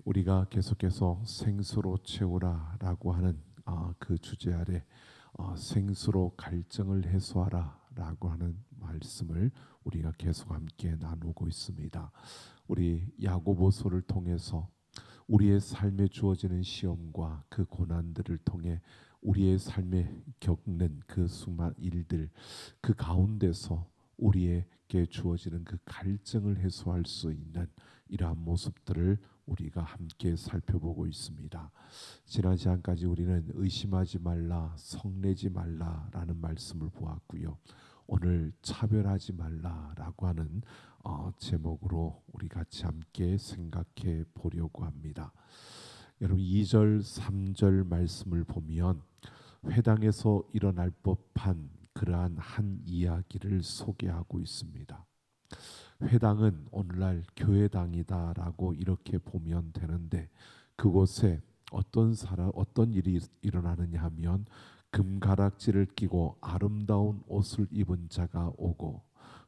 우리가 계속해서 생수로 채우라라고 하는 그 주제 아래 생수로 갈증을 해소하라라고 하는 말씀을 우리가 계속 함께 나누고 있습니다. 우리 야고보서를 통해서 우리의 삶에 주어지는 시험과 그 고난들을 통해 우리의 삶에 겪는 그 수많은 일들, 그 가운데서 우리에게 주어지는 그 갈증을 해소할 수 있는 이러한 모습들을 우리가 함께 살펴보고 있습니다. 지난 시간까지 우리는 의심하지 말라, 성내지 말라라는 말씀을 보았고요. 오늘 차별하지 말라라고 하는 제목으로 우리 같이 함께 생각해 보려고 합니다. 여러분 2절, 3절 말씀을 보면 회당에서 일어날 법한 그러한 한 이야기를 소개하고 있습니다. 회당은 오늘날 교회당이다라고 이렇게 보면 되는데 그곳에 어떤 일이 일어나느냐 하면 금가락지를 끼고 아름다운 옷을 입은 자가 오고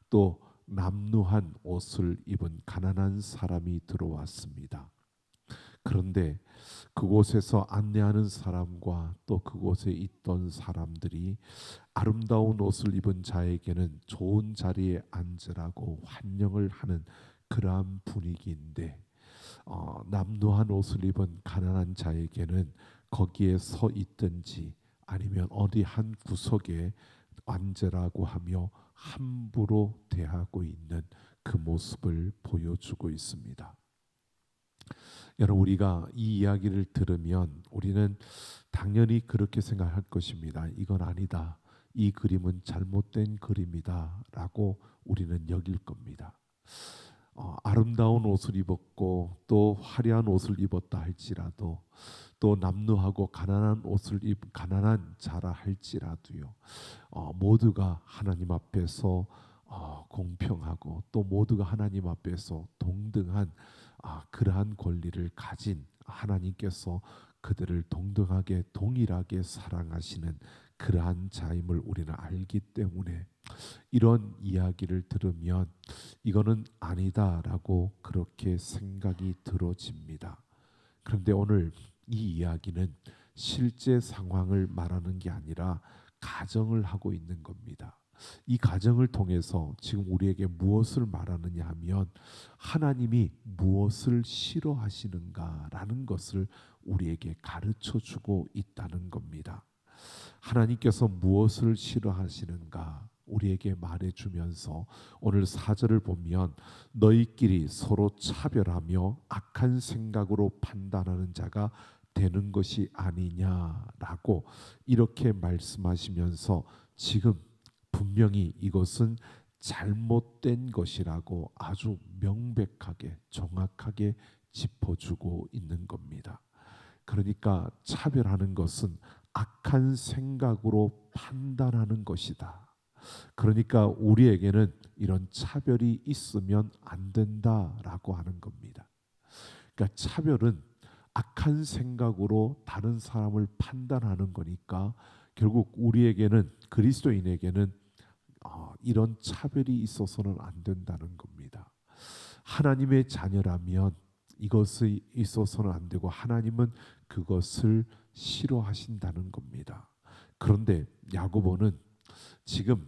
또 남루한 옷을 입은 가난한 사람이 들어왔습니다. 그런데 그곳에서 안내하는 사람과 또 그곳에 있던 사람들이 아름다운 옷을 입은 자에게는 좋은 자리에 앉으라고 환영을 하는 그러한 분위기인데 남루한 옷을 입은 가난한 자에게는 거기에 서 있든지 아니면 어디 한 구석에 앉으라고 하며 함부로 대하고 있는 그 모습을 보여주고 있습니다. 여러분 우리가 이 이야기를 들으면 우리는 당연히 그렇게 생각할 것입니다. 이건 아니다. 이 그림은 잘못된 그림이다 라고 우리는 여길 겁니다. 아름다운 옷을 입었고 또 화려한 옷을 입었다 할지라도 또 남루하고 가난한 자라 할지라도요. 모두가 하나님 앞에서 공평하고 또 모두가 하나님 앞에서 동등한 그러한 권리를 가진 하나님께서 그들을 동등하게 동일하게 사랑하시는 그러한 자임을 우리는 알기 때문에 이런 이야기를 들으면 이거는 아니다라고 그렇게 생각이 들어집니다. 그런데 오늘 이 이야기는 실제 상황을 말하는 게 아니라 가정을 하고 있는 겁니다. 이 가정을 통해서 지금 우리에게 무엇을 말하느냐 하면 하나님이 무엇을 싫어하시는가라는 것을 우리에게 가르쳐 주고 있다는 겁니다. 하나님께서 무엇을 싫어하시는가 우리에게 말해주면서 오늘 4절을 보면 너희끼리 서로 차별하며 악한 생각으로 판단하는 자가 되는 것이 아니냐라고 이렇게 말씀하시면서 지금 분명히 이것은 잘못된 것이라고 아주 명백하게 정확하게 짚어주고 있는 겁니다. 그러니까 차별하는 것은 악한 생각으로 판단하는 것이다. 그러니까 우리에게는 이런 차별이 있으면 안 된다라고 하는 겁니다. 그러니까 차별은 악한 생각으로 다른 사람을 판단하는 거니까 결국 우리에게는 그리스도인에게는 이런 차별이 있어서는 안 된다는 겁니다. 하나님의 자녀라면 이것이 있어서는 안 되고 하나님은 그것을 싫어하신다는 겁니다. 그런데 야고보는 지금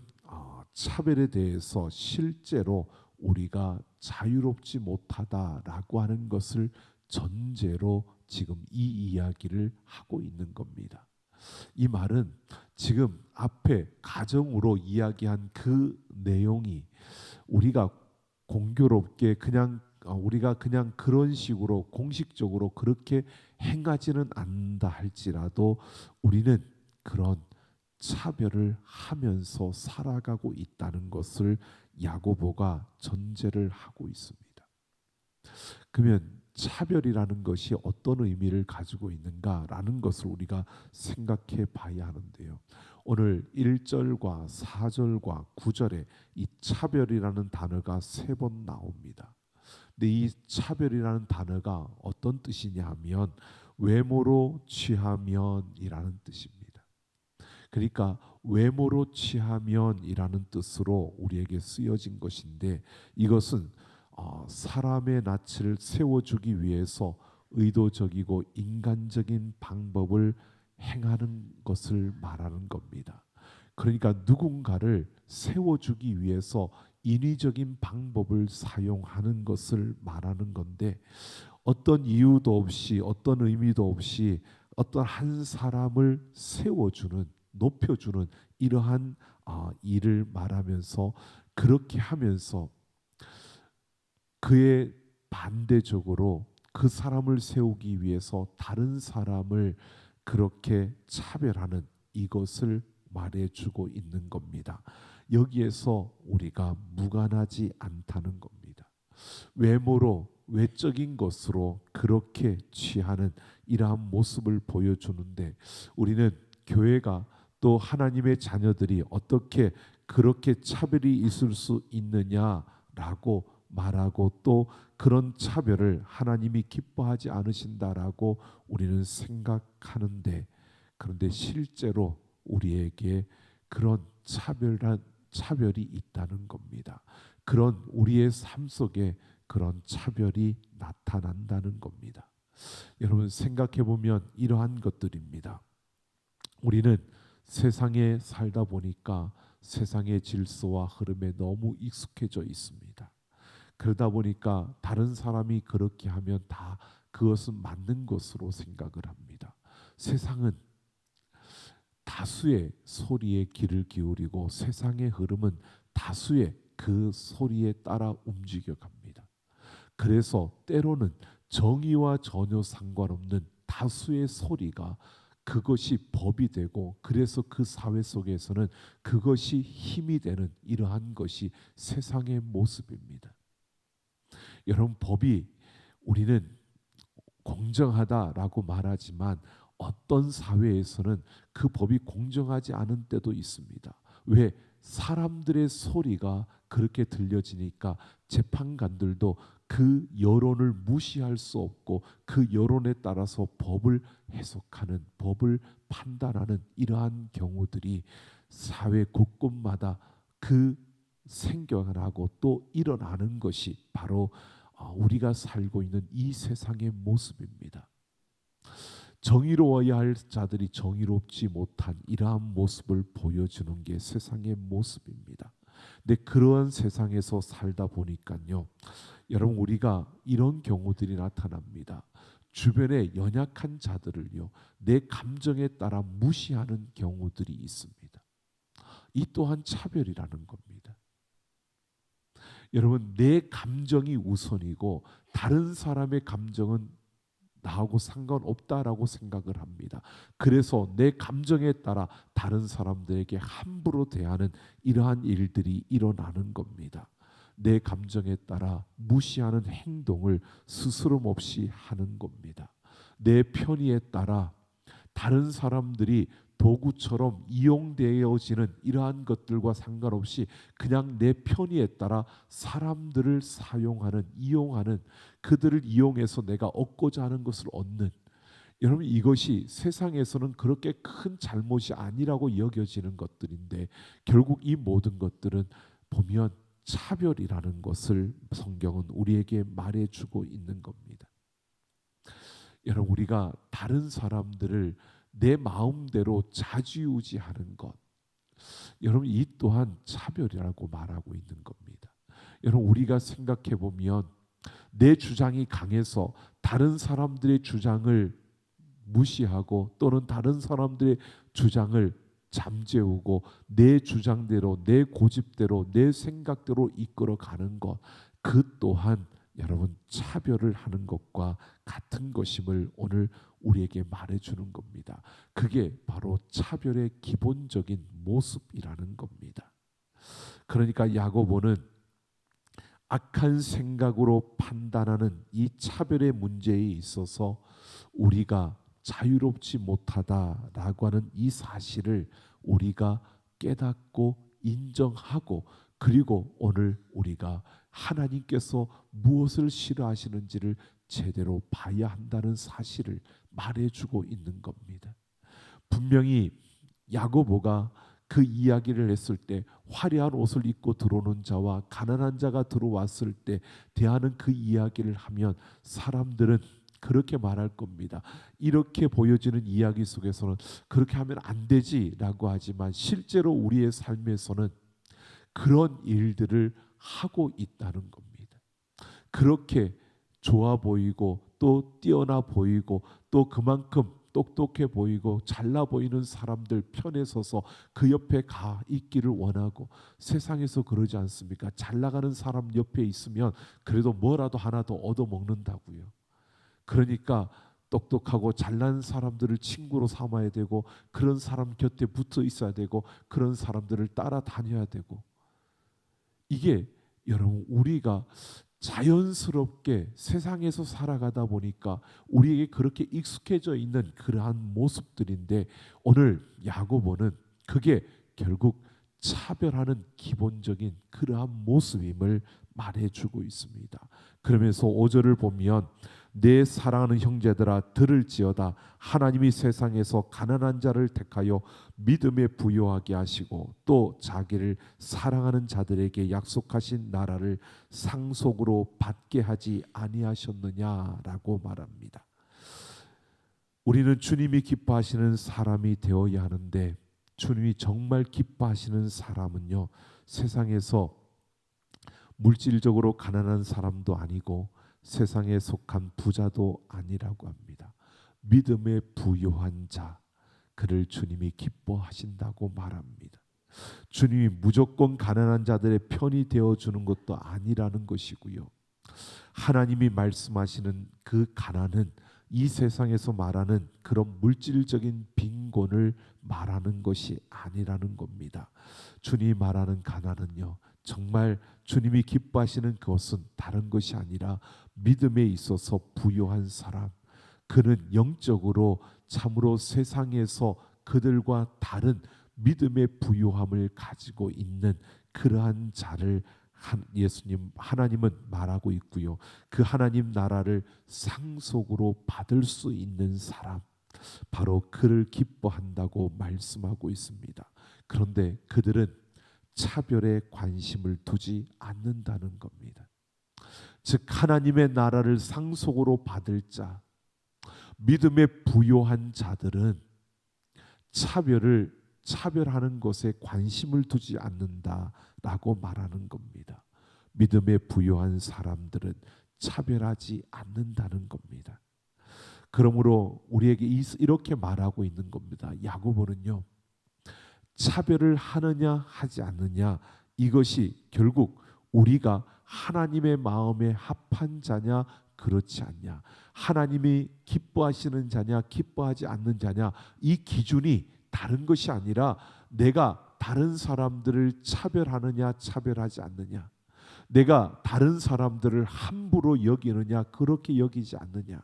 차별에 대해서 실제로 우리가 자유롭지 못하다라고 하는 것을 전제로 지금 이 이야기를 하고 있는 겁니다. 이 말은 지금 앞에 가정으로 이야기한 그 내용이 우리가 공교롭게 우리가 그냥 그런 식으로 공식적으로 그렇게 행하지는 않는다 할지라도 우리는 그런 차별을 하면서 살아가고 있다는 것을 야고보가 전제를 하고 있습니다. 그러면 차별이라는 것이 어떤 의미를 가지고 있는가라는 것을 우리가 생각해 봐야 하는데요. 오늘 1절과 4절과 9절에 이 차별이라는 단어가 3번 나옵니다. 근데 이 차별이라는 단어가 어떤 뜻이냐 하면 외모로 취하면이라는 뜻입니다. 그러니까 외모로 취하면이라는 뜻으로 우리에게 쓰여진 것인데 이것은 사람의 낯을 세워주기 위해서 의도적이고 인간적인 방법을 행하는 것을 말하는 겁니다. 그러니까 누군가를 세워주기 위해서 인위적인 방법을 사용하는 것을 말하는 건데, 어떤 이유도 없이 어떤 의미도 없이 어떤 한 사람을 세워주는, 높여주는 이러한 일을 말하면서, 그렇게 하면서 그의 반대적으로 그 사람을 세우기 위해서 다른 사람을 그렇게 차별하는 이것을 말해주고 있는 겁니다. 여기에서 우리가 무관하지 않다는 겁니다. 외모로, 외적인 것으로 그렇게 취하는 이러한 모습을 보여주는데, 우리는 교회가 또 하나님의 자녀들이 어떻게 그렇게 차별이 있을 수 있느냐라고 말하고, 또 그런 차별을 하나님이 기뻐하지 않으신다라고 우리는 생각하는데, 그런데 실제로 우리에게 그런 차별이 있다는 겁니다. 그런 우리의 삶 속에 그런 차별이 나타난다는 겁니다. 여러분, 생각해 보면 이러한 것들입니다. 우리는 세상에 살다 보니까 세상의 질서와 흐름에 너무 익숙해져 있습니다. 그러다 보니까 다른 사람이 그렇게 하면 다 그것은 맞는 것으로 생각을 합니다. 세상은 다수의 소리에 귀를 기울이고 세상의 흐름은 다수의 그 소리에 따라 움직여 갑니다. 그래서 때로는 정의와 전혀 상관없는 다수의 소리가 그것이 법이 되고, 그래서 그 사회 속에서는 그것이 힘이 되는 이러한 것이 세상의 모습입니다. 여러분, 법이 우리는 공정하다라고 말하지만 어떤 사회에서는 그 법이 공정하지 않은 때도 있습니다. 왜? 사람들의 소리가 그렇게 들려지니까 재판관들도 그 여론을 무시할 수 없고 그 여론에 따라서 법을 해석하는, 법을 판단하는 이러한 경우들이 사회 곳곳마다 그 생겨나고 또 일어나는 것이 바로 우리가 살고 있는 이 세상의 모습입니다. 정의로워야 할 자들이 정의롭지 못한 이러한 모습을 보여주는 게 세상의 모습입니다. 근데 그러한 세상에서 살다 보니까요, 여러분, 우리가 이런 경우들이 나타납니다. 주변에 연약한 자들을요, 내 감정에 따라 무시하는 경우들이 있습니다. 이 또한 차별이라는 겁니다. 여러분, 내 감정이 우선이고 다른 사람의 감정은 나하고 상관없다라고 생각을 합니다. 그래서 내 감정에 따라 다른 사람들에게 함부로 대하는 이러한 일들이 일어나는 겁니다. 내 감정에 따라 무시하는 행동을 스스럼 없이 하는 겁니다. 내 편의에 따라 다른 사람들이 도구처럼 이용되어지는 이러한 것들과 상관없이 그냥 내 편의에 따라 사람들을 사용하는, 이용하는, 그들을 이용해서 내가 얻고자 하는 것을 얻는, 여러분, 이것이 세상에서는 그렇게 큰 잘못이 아니라고 여겨지는 것들인데, 결국 이 모든 것들은 보면 차별이라는 것을 성경은 우리에게 말해주고 있는 겁니다. 여러분, 우리가 다른 사람들을 내 마음대로 좌지우지하는 것, 여러분, 이 또한 차별이라고 말하고 있는 겁니다. 여러분, 우리가 생각해 보면 내 주장이 강해서 다른 사람들의 주장을 무시하고 또는 다른 사람들의 주장을 잠재우고 내 주장대로, 내 고집대로, 내 생각대로 이끌어가는 것, 그 또한 여러분 차별을 하는 것과 같은 것임을 오늘 우리에게 말해주는 겁니다. 그게 바로 차별의 기본적인 모습이라는 겁니다. 그러니까 야고보는 악한 생각으로 판단하는 이 차별의 문제에 있어서 우리가 자유롭지 못하다라고 하는 이 사실을 우리가 깨닫고 인정하고, 그리고 오늘 우리가 하나님께서 무엇을 싫어하시는지를 제대로 봐야 한다는 사실을 말해주고 있는 겁니다. 분명히 야고보가 그 이야기를 했을 때 화려한 옷을 입고 들어오는 자와 가난한 자가 들어왔을 때 대하는 그 이야기를 하면 사람들은 그렇게 말할 겁니다. 이렇게 보여지는 이야기 속에서는 그렇게 하면 안 되지라고 하지만 실제로 우리의 삶에서는 그런 일들을 하고 있다는 겁니다. 그렇게 좋아 보이고 또 뛰어나 보이고 또 그만큼 똑똑해 보이고 잘나 보이는 사람들 편에 서서 그 옆에 가 있기를 원하고, 세상에서 그러지 않습니까? 잘 나가는 사람 옆에 있으면 그래도 뭐라도 하나 더 얻어 먹는다고요. 그러니까 똑똑하고 잘난 사람들을 친구로 삼아야 되고, 그런 사람 곁에 붙어 있어야 되고, 그런 사람들을 따라다녀야 되고, 이게 여러분 우리가 자연스럽게 세상에서 살아가다 보니까 우리에게 그렇게 익숙해져 있는 그러한 모습들인데, 오늘 야고보는 그게 결국 차별하는 기본적인 그러한 모습임을 말해주고 있습니다. 그러면서 5절을 보면 내 사랑하는 형제들아 들을지어다. 하나님이 세상에서 가난한 자를 택하여 믿음에 부요하게 하시고 또 자기를 사랑하는 자들에게 약속하신 나라를 상속으로 받게 하지 아니하셨느냐라고 말합니다. 우리는 주님이 기뻐하시는 사람이 되어야 하는데, 주님이 정말 기뻐하시는 사람은요, 세상에서 물질적으로 가난한 사람도 아니고 세상에 속한 부자도 아니라고 합니다. 믿음에 부요한 자, 그를 주님이 기뻐하신다고 말합니다. 주님이 무조건 가난한 자들의 편이 되어주는 것도 아니라는 것이고요. 하나님이 말씀하시는 그 가난은 이 세상에서 말하는 그런 물질적인 빈곤을 말하는 것이 아니라는 겁니다. 주님이 말하는 가난은요, 정말 주님이 기뻐하시는 것은 다른 것이 아니라 믿음에 있어서 부요한 사람, 그는 영적으로 참으로 세상에서 그들과 다른 믿음의 부요함을 가지고 있는 그러한 자를 예수님 하나님은 말하고 있고요. 그 하나님 나라를 상속으로 받을 수 있는 사람, 바로 그를 기뻐한다고 말씀하고 있습니다. 그런데 그들은 차별에 관심을 두지 않는다는 겁니다. 즉 하나님의 나라를 상속으로 받을 자, 믿음에 부요한 자들은 차별하는 것에 관심을 두지 않는다라고 말하는 겁니다. 믿음에 부요한 사람들은 차별하지 않는다는 겁니다. 그러므로 우리에게 이렇게 말하고 있는 겁니다. 야고보는요, 차별을 하느냐 하지 않느냐, 이것이 결국 우리가 하나님의 마음에 합한 자냐 그렇지 않냐, 하나님이 기뻐하시는 자냐 기뻐하지 않는 자냐, 이 기준이 다른 것이 아니라 내가 다른 사람들을 차별하느냐 차별하지 않느냐, 내가 다른 사람들을 함부로 여기느냐 그렇게 여기지 않느냐,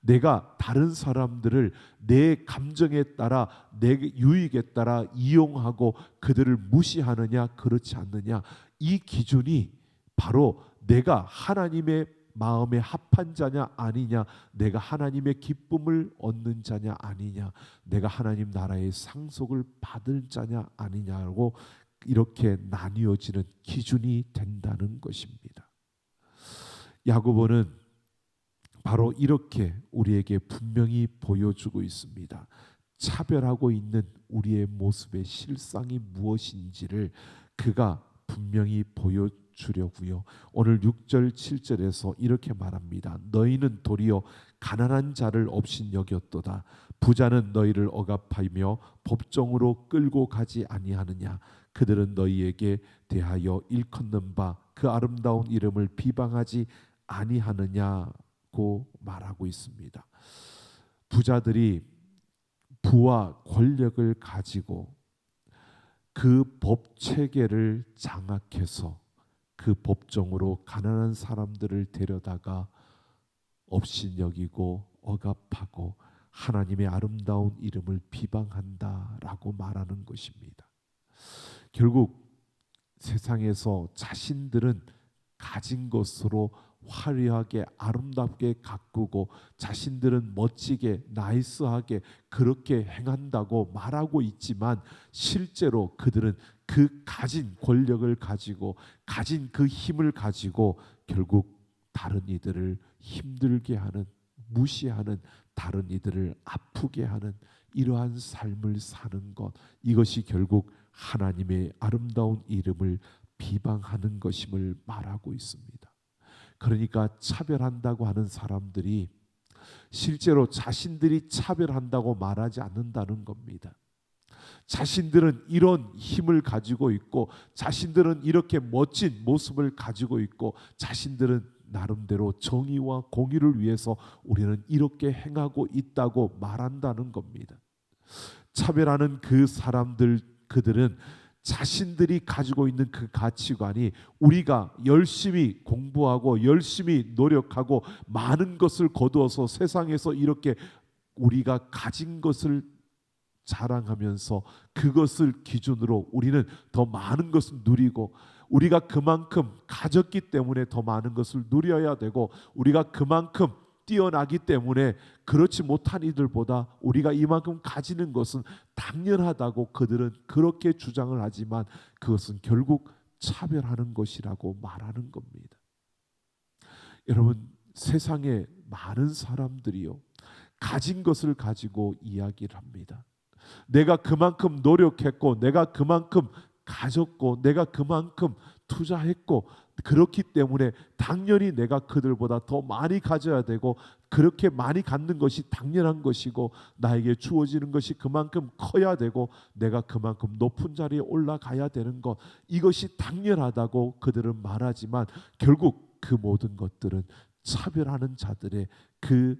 내가 다른 사람들을 내 감정에 따라 내 유익에 따라 이용하고 그들을 무시하느냐 그렇지 않느냐, 이 기준이 바로 내가 하나님의 마음에 합한 자냐 아니냐, 내가 하나님의 기쁨을 얻는 자냐 아니냐, 내가 하나님 나라의 상속을 받을 자냐 아니냐고 이렇게 나뉘어지는 기준이 된다는 것입니다. 야고보는 바로 이렇게 우리에게 분명히 보여주고 있습니다. 차별하고 있는 우리의 모습의 실상이 무엇인지를 그가 분명히 보여주려고요. 오늘 6절 7절에서 이렇게 말합니다. 너희는 도리어 가난한 자를 없인 여겼도다. 부자는 너희를 억압하며 법정으로 끌고 가지 아니하느냐. 그들은 너희에게 대하여 일컫는 바 그 아름다운 이름을 비방하지 아니하느냐고 말하고 있습니다. 부자들이 부와 권력을 가지고 그 법 체계를 장악해서 그 법정으로 가난한 사람들을 데려다가 업신여기고 억압하고 하나님의 아름다운 이름을 비방한다라고 말하는 것입니다. 결국 세상에서 자신들은 가진 것으로 화려하게 아름답게 가꾸고 자신들은 멋지게 나이스하게 그렇게 행한다고 말하고 있지만 실제로 그들은 그 가진 권력을 가지고 가진 그 힘을 가지고 결국 다른 이들을 힘들게 하는, 무시하는, 다른 이들을 아프게 하는 이러한 삶을 사는 것, 이것이 결국 하나님의 아름다운 이름을 비방하는 것임을 말하고 있습니다. 그러니까 차별한다고 하는 사람들이 실제로 자신들이 차별한다고 말하지 않는다는 겁니다. 자신들은 이런 힘을 가지고 있고 자신들은 이렇게 멋진 모습을 가지고 있고 자신들은 나름대로 정의와 공의를 위해서 우리는 이렇게 행하고 있다고 말한다는 겁니다. 차별하는 그 사람들, 그들은 자신들이 가지고 있는 그 가치관이 우리가 열심히 공부하고 열심히 노력하고 많은 것을 거두어서 세상에서 이렇게 우리가 가진 것을 자랑하면서 그것을 기준으로 우리는 더 많은 것을 누리고 우리가 그만큼 가졌기 때문에 더 많은 것을 누려야 되고 우리가 그만큼 뛰어나기 때문에 그렇지 못한 이들보다 우리가 이만큼 가지는 것은 당연하다고 그들은 그렇게 주장을 하지만 그것은 결국 차별하는 것이라고 말하는 겁니다. 여러분, 세상에 많은 사람들이요 가진 것을 가지고 이야기를 합니다. 내가 그만큼 노력했고 내가 그만큼 가졌고 내가 그만큼 투자했고 그렇기 때문에 당연히 내가 그들보다 더 많이 가져야 되고 그렇게 많이 갖는 것이 당연한 것이고 나에게 주어지는 것이 그만큼 커야 되고 내가 그만큼 높은 자리에 올라가야 되는 것, 이것이 당연하다고 그들은 말하지만 결국 그 모든 것들은 차별하는 자들의 그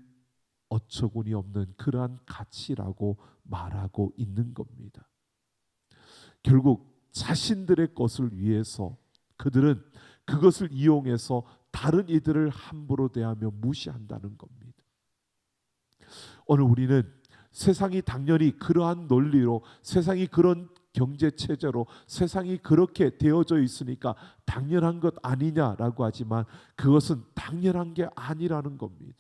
어처구니 없는 그러한 가치라고 말하고 있는 겁니다. 결국 자신들의 것을 위해서 그들은 그것을 이용해서 다른 이들을 함부로 대하며 무시한다는 겁니다. 오늘 우리는 세상이 당연히 그러한 논리로, 세상이 그런 경제 체제로, 세상이 그렇게 되어져 있으니까 당연한 것 아니냐라고 하지만 그것은 당연한 게 아니라는 겁니다.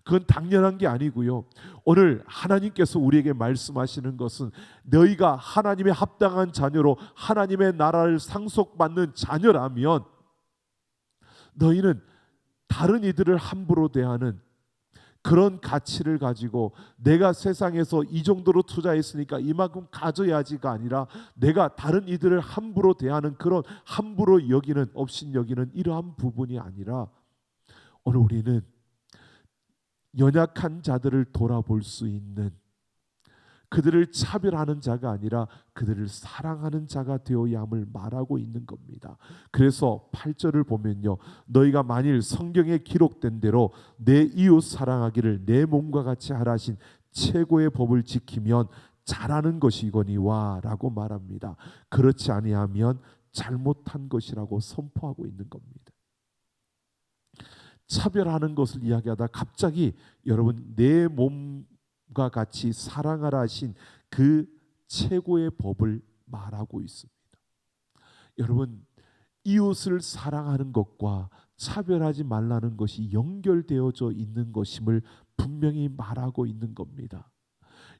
그건 당연한 게 아니고요. 오늘 하나님께서 우리에게 말씀하시는 것은 너희가 하나님의 합당한 자녀로 하나님의 나라를 상속받는 자녀라면 너희는 다른 이들을 함부로 대하는 그런 가치를 가지고 내가 세상에서 이 정도로 투자했으니까 이만큼 가져야지가 아니라 내가 다른 이들을 함부로 대하는 그런 함부로 여기는, 업신여기는 이러한 부분이 아니라 오늘 우리는 연약한 자들을 돌아볼 수 있는, 그들을 차별하는 자가 아니라 그들을 사랑하는 자가 되어야 함을 말하고 있는 겁니다. 그래서 8절을 보면요, 너희가 만일 성경에 기록된 대로 내 이웃 사랑하기를 내 몸과 같이 하라 하신 최고의 법을 지키면 잘하는 것이거니와 라고 말합니다. 그렇지 아니하면 잘못한 것이라고 선포하고 있는 겁니다. 차별하는 것을 이야기하다 갑자기 여러분 내 몸과 같이 사랑하라 하신 그 최고의 법을 말하고 있습니다. 여러분, 이웃을 사랑하는 것과 차별하지 말라는 것이 연결되어져 있는 것임을 분명히 말하고 있는 겁니다.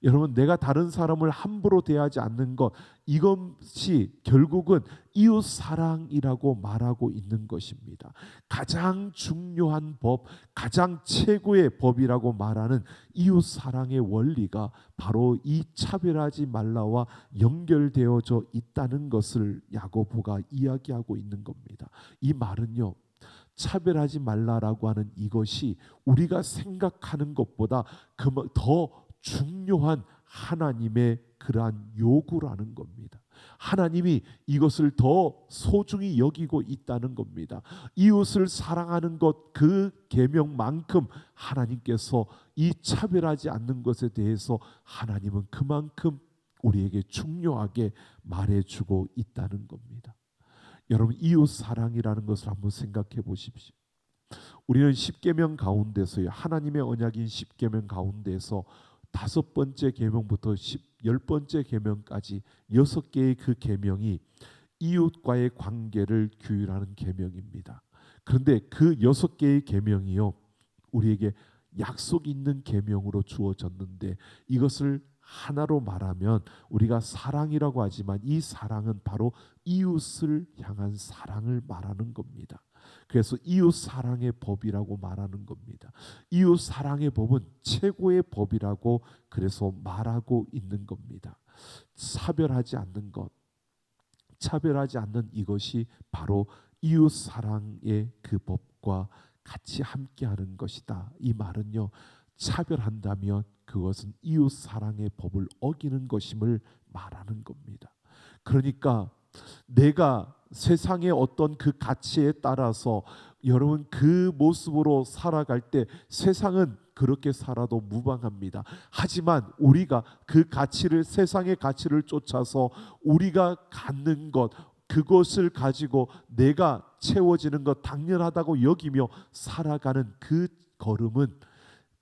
여러분, 내가 다른 사람을 함부로 대하지 않는 것, 이것이 결국은 이웃 사랑이라고 말하고 있는 것입니다. 가장 중요한 법, 가장 최고의 법이라고 말하는 이웃 사랑의 원리가 바로 이 차별하지 말라와 연결되어져 있다는 것을 야고보가 이야기하고 있는 겁니다. 이 말은요, 차별하지 말라라고 하는 이것이 우리가 생각하는 것보다 더 중요한 하나님의 그러한 요구라는 겁니다. 하나님이 이것을 더 소중히 여기고 있다는 겁니다. 이웃을 사랑하는 것, 그 계명만큼 하나님께서 이 차별하지 않는 것에 대해서 하나님은 그만큼 우리에게 중요하게 말해주고 있다는 겁니다. 여러분, 이웃 사랑이라는 것을 한번 생각해 보십시오. 우리는 십계명 가운데서요, 하나님의 언약인 십계명 가운데서 5번째 계명부터 10번째 계명까지 6개의 그 계명이 이웃과의 관계를 규율하는 계명입니다. 그런데 그 6개의 계명이요, 우리에게 약속 있는 계명으로 주어졌는데, 이것을 하나로 말하면 우리가 사랑이라고 하지만 이 사랑은 바로 이웃을 향한 사랑을 말하는 겁니다. 그래서 이웃 사랑의 법이라고 말하는 겁니다. 이웃 사랑의 법은 최고의 법이라고 그래서 말하고 있는 겁니다. 차별하지 않는 것, 차별하지 않는 이것이 바로 이웃 사랑의 그 법과 같이 함께하는 것이다. 이 말은요, 차별한다면 그것은 이웃 사랑의 법을 어기는 것임을 말하는 겁니다. 그러니까 내가 세상의 어떤 그 가치에 따라서 여러분 그 모습으로 살아갈 때 세상은 그렇게 살아도 무방합니다. 하지만 우리가 그 가치를, 세상의 가치를 쫓아서 우리가 갖는 것, 그것을 가지고 내가 채워지는 것 당연하다고 여기며 살아가는 그 걸음은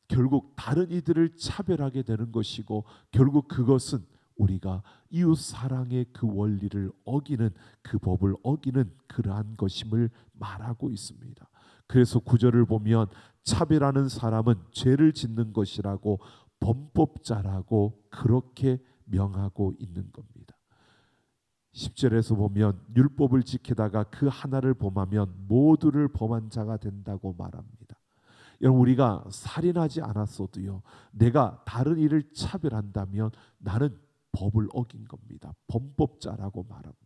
결국 다른 이들을 차별하게 되는 것이고, 결국 그것은 우리가 이웃 사랑의 그 원리를 어기는, 그 법을 어기는 그러한 것임을 말하고 있습니다. 그래서 구절을 보면 차별하는 사람은 죄를 짓는 것이라고 범법자라고 그렇게 명하고 있는 겁니다. 10절에서 보면 율법을 지키다가 그 하나를 범하면 모두를 범한 자가 된다고 말합니다. 여러분, 우리가 살인하지 않았어도요, 내가 다른 이를 차별한다면 나는 법을 어긴 겁니다. 범법자라고 말합니다.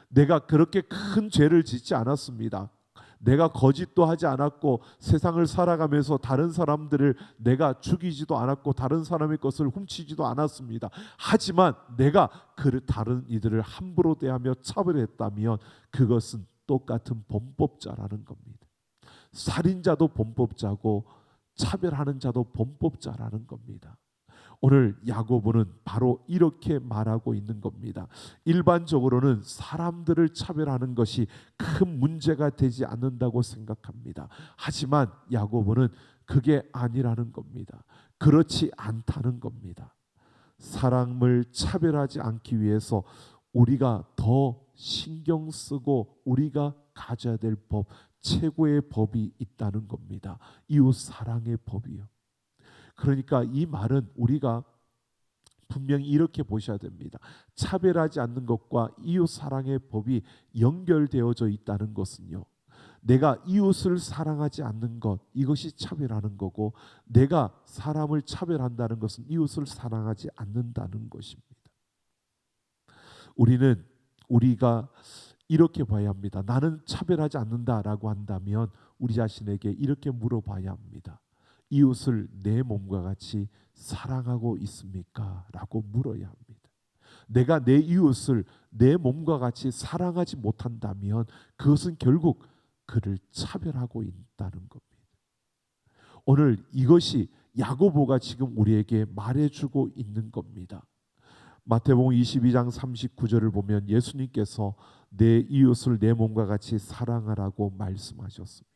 내가 그렇게 큰 죄를 짓지 않았습니다. 내가 거짓도 하지 않았고 세상을 살아가면서 다른 사람들을 내가 죽이지도 않았고 다른 사람의 것을 훔치지도 않았습니다. 하지만 내가 그 다른 이들을 함부로 대하며 차별했다면 그것은 똑같은 범법자라는 겁니다. 살인자도 범법자고 차별하는 자도 범법자라는 겁니다. 오늘 야고보는 바로 이렇게 말하고 있는 겁니다. 일반적으로는 사람들을 차별하는 것이 큰 문제가 되지 않는다고 생각합니다. 하지만 야고보는 그게 아니라는 겁니다. 그렇지 않다는 겁니다. 사람을 차별하지 않기 위해서 우리가 더 신경 쓰고 우리가 가져야 될 법, 최고의 법이 있다는 겁니다. 이웃 사랑의 법이요. 그러니까 이 말은 우리가 분명히 이렇게 보셔야 됩니다. 차별하지 않는 것과 이웃 사랑의 법이 연결되어져 있다는 것은요, 내가 이웃을 사랑하지 않는 것, 이것이 차별하는 거고, 내가 사람을 차별한다는 것은 이웃을 사랑하지 않는다는 것입니다. 우리가 이렇게 봐야 합니다. 나는 차별하지 않는다라고 한다면 우리 자신에게 이렇게 물어봐야 합니다. 이웃을 내 몸과 같이 사랑하고 있습니까? 라고 물어야 합니다. 내가 내 이웃을 내 몸과 같이 사랑하지 못한다면 그것은 결국 그를 차별하고 있다는 겁니다. 오늘 이것이 야고보가 지금 우리에게 말해주고 있는 겁니다. 마태복음 22장 39절을 보면 예수님께서 내 이웃을 내 몸과 같이 사랑하라고 말씀하셨습니다.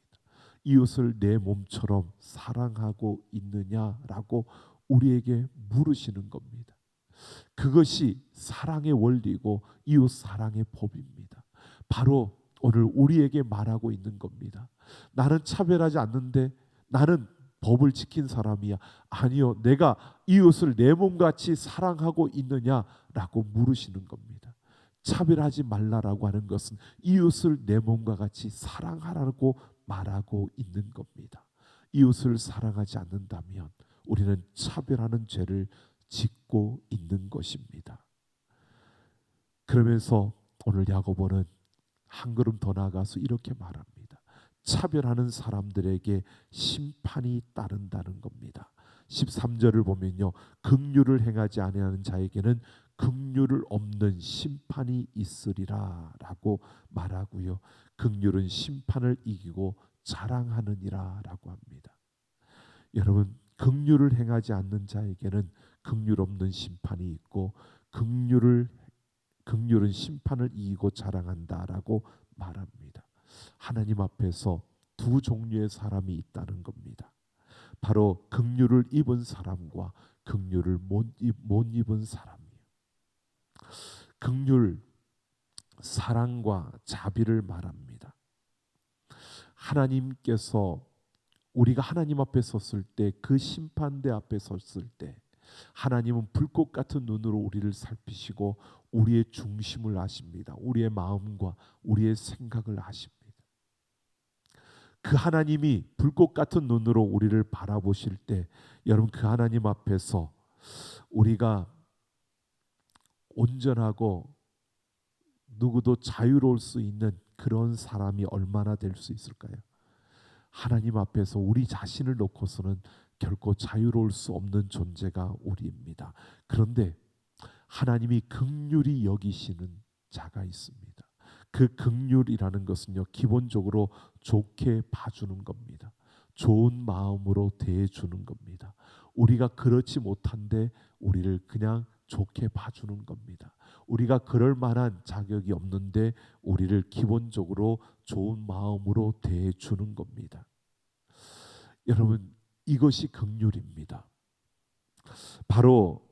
이웃을 내 몸처럼 사랑하고 있느냐라고 우리에게 물으시는 겁니다. 그것이 사랑의 원리고 이웃 사랑의 법입니다. 바로 오늘 우리에게 말하고 있는 겁니다. 나는 차별하지 않는데 나는 법을 지킨 사람이야. 아니요, 내가 이웃을 내 몸같이 사랑하고 있느냐라고 물으시는 겁니다. 차별하지 말라라고 하는 것은 이웃을 내 몸과 같이 사랑하라고 말하고 있는 겁니다. 이웃을 사랑하지 않는다면 우리는 차별하는 죄를 짓고 있는 것입니다. 그러면서 오늘 야고보는 한 걸음 더 나아가서 이렇게 말합니다. 차별하는 사람들에게 심판이 따른다는 겁니다. 13절을 보면요, 긍휼을 행하지 아니하는 자에게는 긍휼을 없는 심판이 있으리라 라고 말하고요, 긍휼은 심판을 이기고 자랑하느니라 라고 합니다. 여러분, 긍휼을 행하지 않는 자에게는 긍휼 없는 심판이 있고 긍휼은 심판을 이기고 자랑한다라고 말합니다. 하나님 앞에서 두 종류의 사람이 있다는 겁니다. 바로 긍휼을 입은 사람과 긍휼을 못 입은 사람이에요. 긍휼, 사랑과 자비를 말합니다. 하나님께서 우리가 하나님 앞에 섰을 때, 그 심판대 앞에 섰을 때 하나님은 불꽃 같은 눈으로 우리를 살피시고 우리의 중심을 아십니다. 우리의 마음과 우리의 생각을 아십니다. 그 하나님이 불꽃 같은 눈으로 우리를 바라보실 때 여러분, 그 하나님 앞에서 우리가 온전하고 누구도 자유로울 수 있는 그런 사람이 얼마나 될 수 있을까요? 하나님 앞에서 우리 자신을 놓고서는 결코 자유로울 수 없는 존재가 우리입니다. 그런데 하나님이 긍휼히 여기시는 자가 있습니다. 그 긍휼이라는 것은요, 기본적으로 좋게 봐주는 겁니다. 좋은 마음으로 대해주는 겁니다. 우리가 그렇지 못한데 우리를 그냥 좋게 봐주는 겁니다. 우리가 그럴 만한 자격이 없는데 우리를 기본적으로 좋은 마음으로 대해주는 겁니다. 여러분, 이것이 긍휼입니다. 바로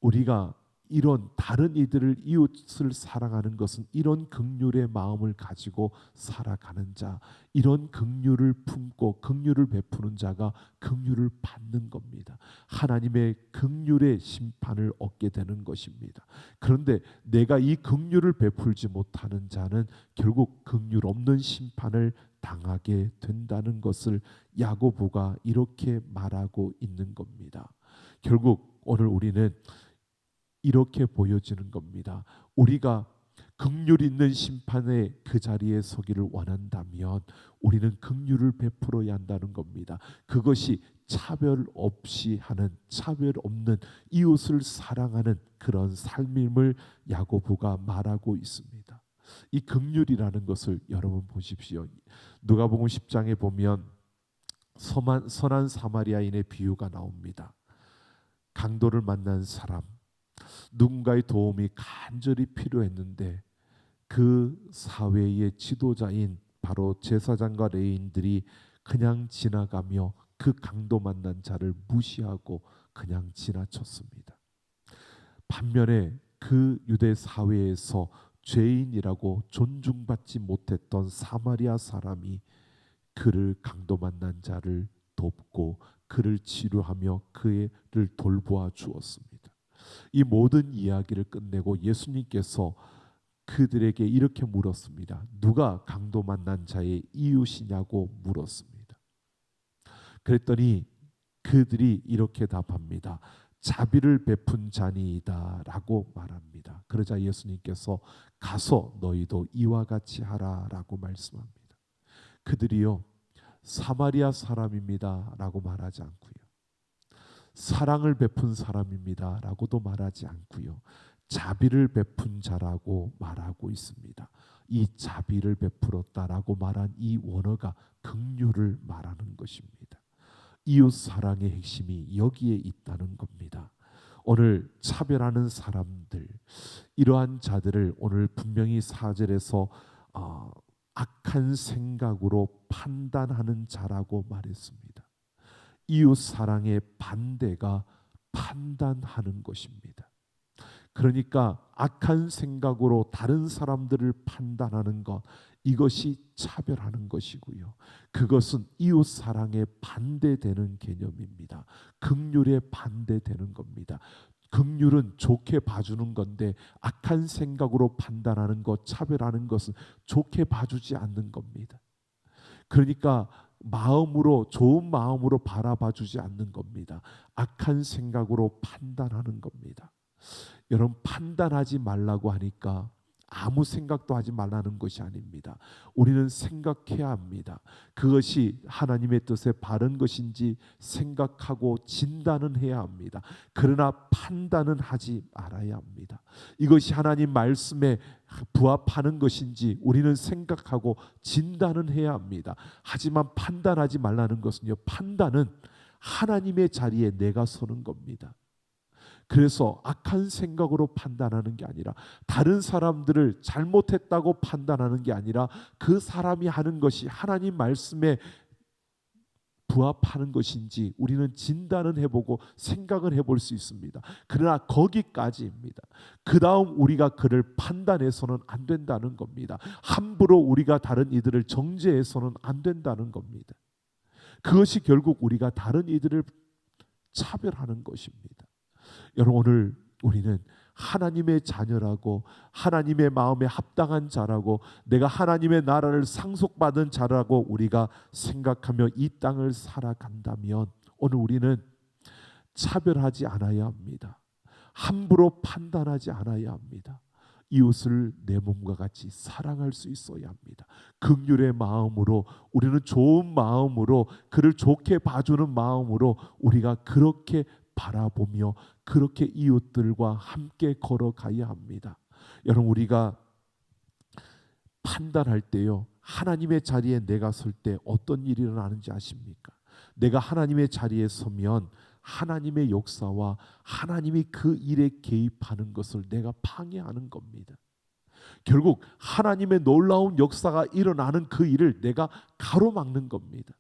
우리가 이런 다른 이들을, 이웃을 사랑하는 것은 이런 긍휼의 마음을 가지고 살아가는 자, 이런 긍휼을 품고 긍휼을 베푸는 자가 긍휼을 받는 겁니다. 하나님의 긍휼의 심판을 얻게 되는 것입니다. 그런데 내가 이 긍휼을 베풀지 못하는 자는 결국 긍휼 없는 심판을 당하게 된다는 것을 야고보가 이렇게 말하고 있는 겁니다. 결국 오늘 우리는 이렇게 보여지는 겁니다. 우리가 긍휼 있는 심판의 그 자리에 서기를 원한다면 우리는 긍휼을 베풀어야 한다는 겁니다. 그것이 차별 없이 하는, 차별 없는 이웃을 사랑하는 그런 삶임을 야고보가 말하고 있습니다. 이 긍휼이라는 것을 여러분 보십시오. 누가복음 10장에 보면 선한 사마리아인의 비유가 나옵니다. 강도를 만난 사람, 누군가의 도움이 간절히 필요했는데 그 사회의 지도자인 바로 제사장과 레위인들이 그냥 지나가며 그 강도 만난 자를 무시하고 그냥 지나쳤습니다. 반면에 그 유대 사회에서 죄인이라고 존중받지 못했던 사마리아 사람이 그를 강도 만난 자를 돕고 그를 치료하며 그를 돌보아 주었습니다. 이 모든 이야기를 끝내고 예수님께서 그들에게 이렇게 물었습니다. 누가 강도 만난 자의 이웃이냐고 물었습니다. 그랬더니 그들이 이렇게 답합니다. 자비를 베푼 자니이다 라고 말합니다. 그러자 예수님께서 가서 너희도 이와 같이 하라 라고 말씀합니다. 그들이요, 사마리아 사람입니다 라고 말하지 않고요, 사랑을 베푼 사람입니다 라고도 말하지 않고요, 자비를 베푼 자라고 말하고 있습니다. 이 자비를 베풀었다라고 말한 이 원어가 긍휼을 말하는 것입니다. 이웃 사랑의 핵심이 여기에 있다는 겁니다. 오늘 차별하는 사람들, 이러한 자들을 오늘 분명히 4절에서 악한 생각으로 판단하는 자라고 말했습니다. 이웃 사랑의 반대가 판단하는 것입니다. 그러니까 악한 생각으로 다른 사람들을 판단하는 것, 이것이 차별하는 것이고요. 그것은 이웃 사랑에 반대되는 개념입니다. 긍휼에 반대되는 겁니다. 긍휼은 좋게 봐주는 건데 악한 생각으로 판단하는 것, 차별하는 것은 좋게 봐주지 않는 겁니다. 그러니까 마음으로, 좋은 마음으로 바라봐주지 않는 겁니다. 악한 생각으로 판단하는 겁니다. 여러분, 판단하지 말라고 하니까 아무 생각도 하지 말라는 것이 아닙니다. 우리는 생각해야 합니다. 그것이 하나님의 뜻에 바른 것인지 생각하고 진단은 해야 합니다. 그러나 판단은 하지 말아야 합니다. 이것이 하나님 말씀에 부합하는 것인지 우리는 생각하고 진단은 해야 합니다. 하지만 판단하지 말라는 것은요, 판단은 하나님의 자리에 내가 서는 겁니다. 그래서 악한 생각으로 판단하는 게 아니라, 다른 사람들을 잘못했다고 판단하는 게 아니라, 그 사람이 하는 것이 하나님 말씀에 부합하는 것인지 우리는 진단은 해보고 생각을 해볼 수 있습니다. 그러나 거기까지입니다. 그 다음 우리가 그를 판단해서는 안 된다는 겁니다. 함부로 우리가 다른 이들을 정죄해서는 안 된다는 겁니다. 그것이 결국 우리가 다른 이들을 차별하는 것입니다. 여러분, 오늘 우리는 하나님의 자녀라고, 하나님의 마음에 합당한 자라고, 내가 하나님의 나라를 상속받은 자라고 우리가 생각하며 이 땅을 살아간다면 오늘 우리는 차별하지 않아야 합니다. 함부로 판단하지 않아야 합니다. 이웃을 내 몸과 같이 사랑할 수 있어야 합니다. 긍휼의 마음으로, 우리는 좋은 마음으로, 그를 좋게 봐주는 마음으로 우리가 그렇게 바라보며 그렇게 이웃들과 함께 걸어가야 합니다. 여러분, 우리가 판단할 때요, 하나님의 자리에 내가 설 때 어떤 일이 일어나는지 아십니까? 내가 하나님의 자리에 서면 하나님의 역사와 하나님이 그 일에 개입하는 것을 내가 방해하는 겁니다. 결국 하나님의 놀라운 역사가 일어나는 그 일을 내가 가로막는 겁니다.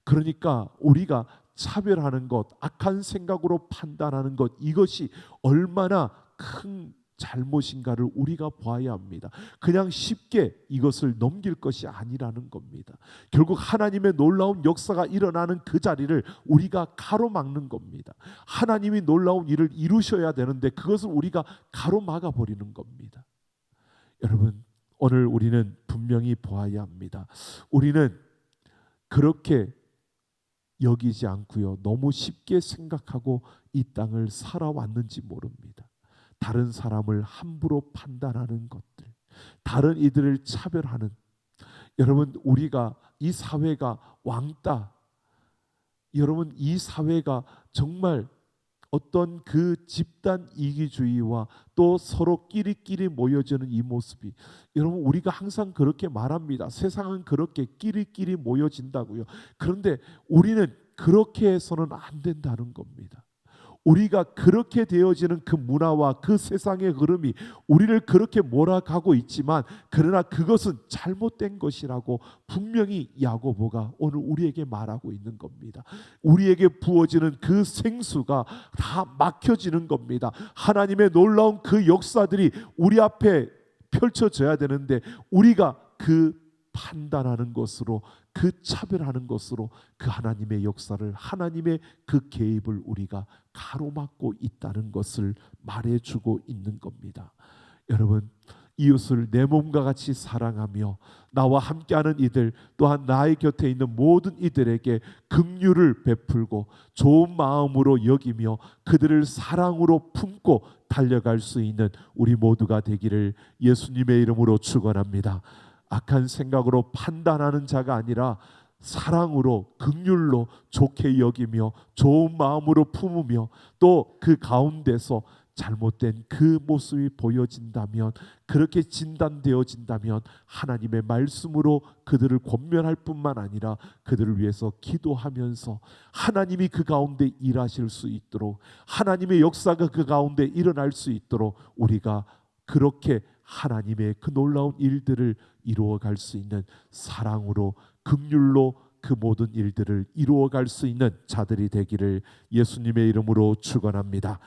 그러니까 우리가 차별하는 것, 악한 생각으로 판단하는 것, 이것이 얼마나 큰 잘못인가를 우리가 봐야 합니다. 그냥 쉽게 이것을 넘길 것이 아니라는 겁니다. 결국 하나님의 놀라운 역사가 일어나는 그 자리를 우리가 가로막는 겁니다. 하나님이 놀라운 일을 이루셔야 되는데 그것을 우리가 가로막아 버리는 겁니다. 여러분, 오늘 우리는 분명히 보아야 합니다. 우리는 그렇게 여기지 않고요, 너무 쉽게 생각하고 이 땅을 살아왔는지 모릅니다. 다른 사람을 함부로 판단하는 것들, 다른 이들을 차별하는, 여러분, 우리가 이 사회가 왕따, 여러분, 이 사회가 정말 어떤 그 집단 이기주의와 또 서로 끼리끼리 모여지는 이 모습이, 여러분, 우리가 항상 그렇게 말합니다. 세상은 그렇게 끼리끼리 모여진다고요. 그런데 우리는 그렇게 해서는 안 된다는 겁니다. 우리가 그렇게 되어지는 그 문화와 그 세상의 흐름이 우리를 그렇게 몰아가고 있지만, 그러나 그것은 잘못된 것이라고 분명히 야고보가 오늘 우리에게 말하고 있는 겁니다. 우리에게 부어지는 그 생수가 다 막혀지는 겁니다. 하나님의 놀라운 그 역사들이 우리 앞에 펼쳐져야 되는데 우리가 그 판단하는 것으로, 그 차별하는 것으로 그 하나님의 역사를, 하나님의 그 개입을 우리가 가로막고 있다는 것을 말해주고 있는 겁니다. 여러분, 이웃을 내 몸과 같이 사랑하며 나와 함께하는 이들, 또한 나의 곁에 있는 모든 이들에게 긍휼을 베풀고 좋은 마음으로 여기며 그들을 사랑으로 품고 달려갈 수 있는 우리 모두가 되기를 예수님의 이름으로 축원합니다. 악한 생각으로 판단하는 자가 아니라 사랑으로, 긍휼로 좋게 여기며 좋은 마음으로 품으며 또 그 가운데서 잘못된 그 모습이 보여진다면, 그렇게 진단되어진다면 하나님의 말씀으로 그들을 권면할 뿐만 아니라 그들을 위해서 기도하면서 하나님이 그 가운데 일하실 수 있도록, 하나님의 역사가 그 가운데 일어날 수 있도록 우리가 그렇게 하나님의 그 놀라운 일들을 이루어갈 수 있는, 사랑으로, 긍휼로 그 모든 일들을 이루어갈 수 있는 자들이 되기를 예수님의 이름으로 축원합니다.